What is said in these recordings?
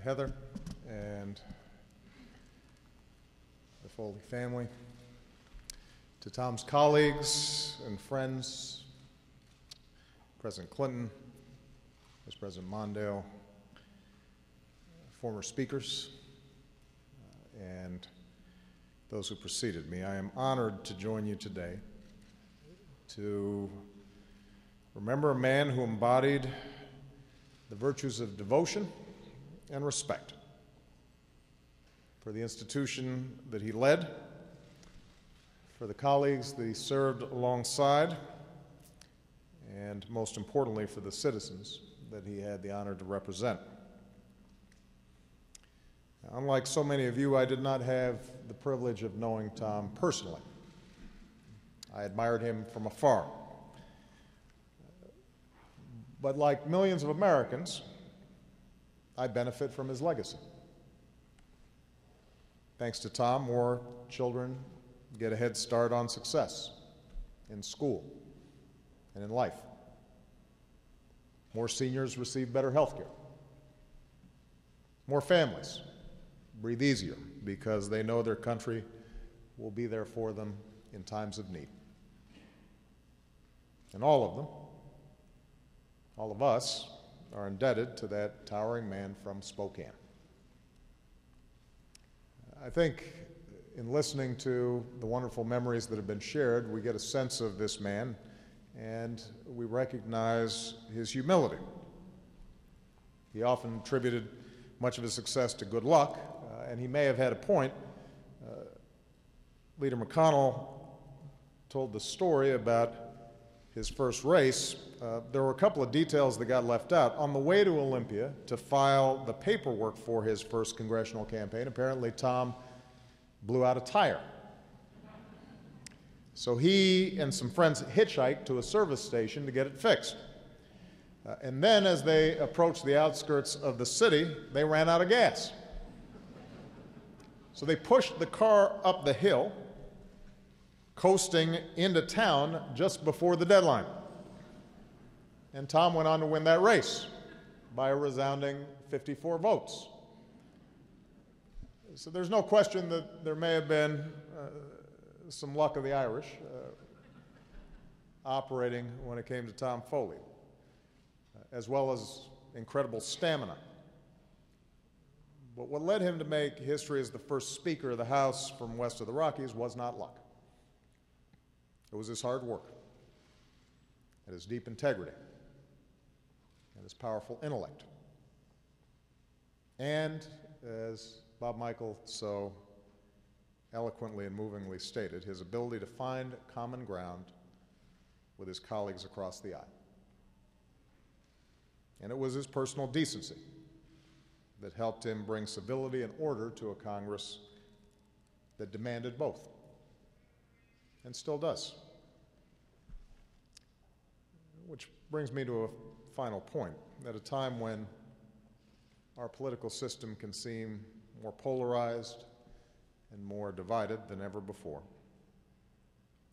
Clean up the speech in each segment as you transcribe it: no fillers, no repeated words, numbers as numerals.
Heather and the Foley family, to Tom's colleagues and friends, President Clinton, Vice President Mondale, former speakers, and those who preceded me. I am honored to join you today to remember a man who embodied the virtues of devotion and respect for the institution that he led, for the colleagues that he served alongside, and most importantly, for the citizens that he had the honor to represent. Unlike so many of you, I did not have the privilege of knowing Tom personally. I admired him from afar. But like millions of Americans, I benefit from his legacy. Thanks to Tom, more children get a head start on success in school and in life. More seniors receive better health care. More families breathe easier because they know their country will be there for them in times of need. And all of them, all of us, are indebted to that towering man from Spokane. I think in listening to the wonderful memories that have been shared, we get a sense of this man, and we recognize his humility. He often attributed much of his success to good luck, and he may have had a point. Leader McConnell told the story about his first race. There were a couple of details that got left out. On the way to Olympia to file the paperwork for his first congressional campaign, apparently Tom blew out a tire. So he and some friends hitchhiked to a service station to get it fixed. And then as they approached the outskirts of the city, they ran out of gas. So they pushed the car up the hill, coasting into town just before the deadline. And Tom went on to win that race by a resounding 54 votes. So there's no question that there may have been some luck of the Irish operating when it came to Tom Foley, as well as incredible stamina. But what led him to make history as the first Speaker of the House from west of the Rockies was not luck. It was his hard work, and his deep integrity, and his powerful intellect. And, as Bob Michael so eloquently and movingly stated, his ability to find common ground with his colleagues across the aisle. And it was his personal decency that helped him bring civility and order to a Congress that demanded both, and still does. Which brings me to a final point. At a time when our political system can seem more polarized and more divided than ever before,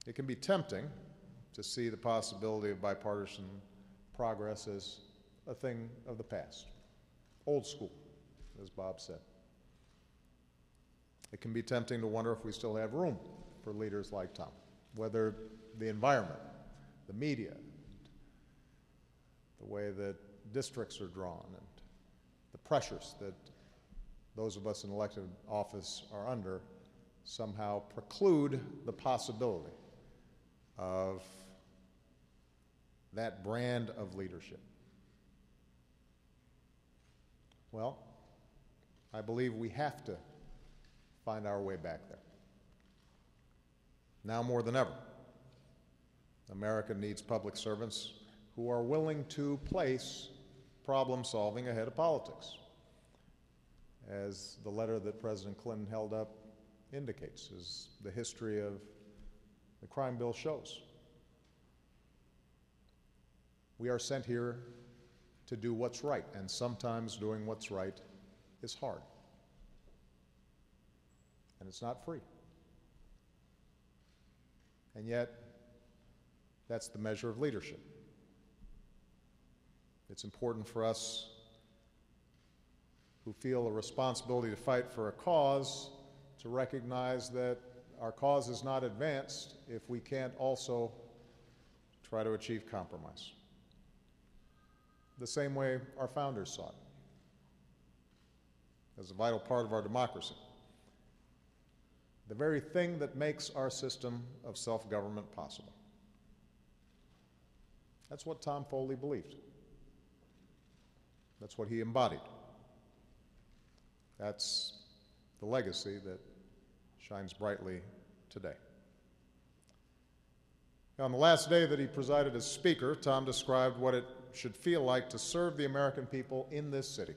it can be tempting to see the possibility of bipartisan progress as a thing of the past, old school, as Bob said. It can be tempting to wonder if we still have room for leaders like Tom, whether the environment, the media, the way that districts are drawn, and the pressures that those of us in elected office are under somehow preclude the possibility of that brand of leadership. Well, I believe we have to find our way back there. Now more than ever, America needs public servants who are willing to place problem solving ahead of politics, as the letter that President Clinton held up indicates, as the history of the crime bill shows. We are sent here to do what's right, and sometimes doing what's right is hard. And it's not free. And yet, that's the measure of leadership. It's important for us who feel a responsibility to fight for a cause to recognize that our cause is not advanced if we can't also try to achieve compromise. The same way our founders saw it, as a vital part of our democracy. The very thing that makes our system of self-government possible. That's what Tom Foley believed. That's what he embodied. That's the legacy that shines brightly today. On the last day that he presided as Speaker, Tom described what it should feel like to serve the American people in this city.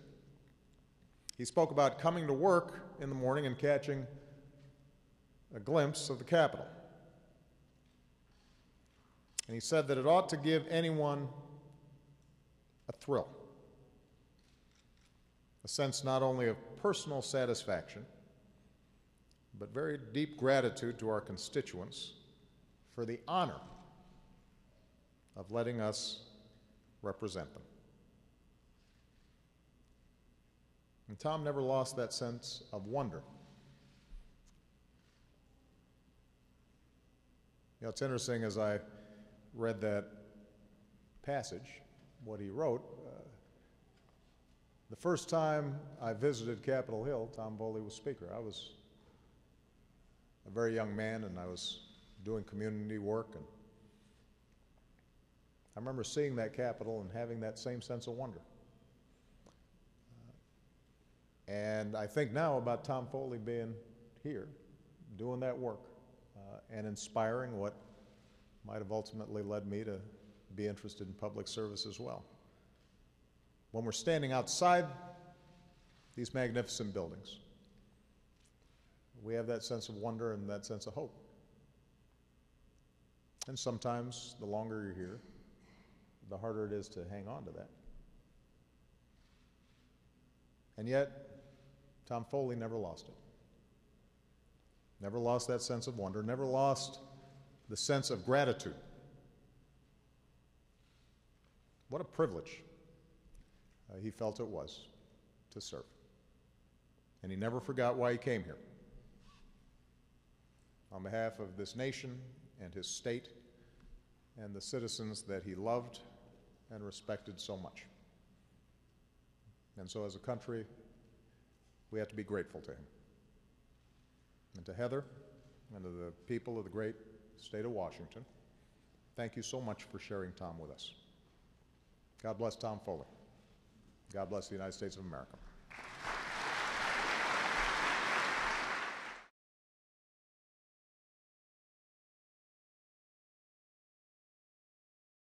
He spoke about coming to work in the morning and catching a glimpse of the Capitol. And he said that it ought to give anyone a thrill, a sense not only of personal satisfaction, but very deep gratitude to our constituents for the honor of letting us represent them. And Tom never lost that sense of wonder. You know, it's interesting, as I read that passage, what he wrote, the first time I visited Capitol Hill, Tom Foley was Speaker. I was a very young man, and I was doing community work, and I remember seeing that Capitol and having that same sense of wonder. And I think now about Tom Foley being here, doing that work, and inspiring what might have ultimately led me to be interested in public service as well. When we're standing outside these magnificent buildings, we have that sense of wonder and that sense of hope. And sometimes, the longer you're here, the harder it is to hang on to that. And yet, Tom Foley never lost it. Never lost that sense of wonder, never lost the sense of gratitude. What a privilege he felt it was to serve. And he never forgot why he came here. On behalf of this nation and his state and the citizens that he loved and respected so much. And so as a country, we have to be grateful to him. And to Heather and to the people of the great state of Washington, thank you so much for sharing Tom with us. God bless Tom Foley. God bless the United States of America.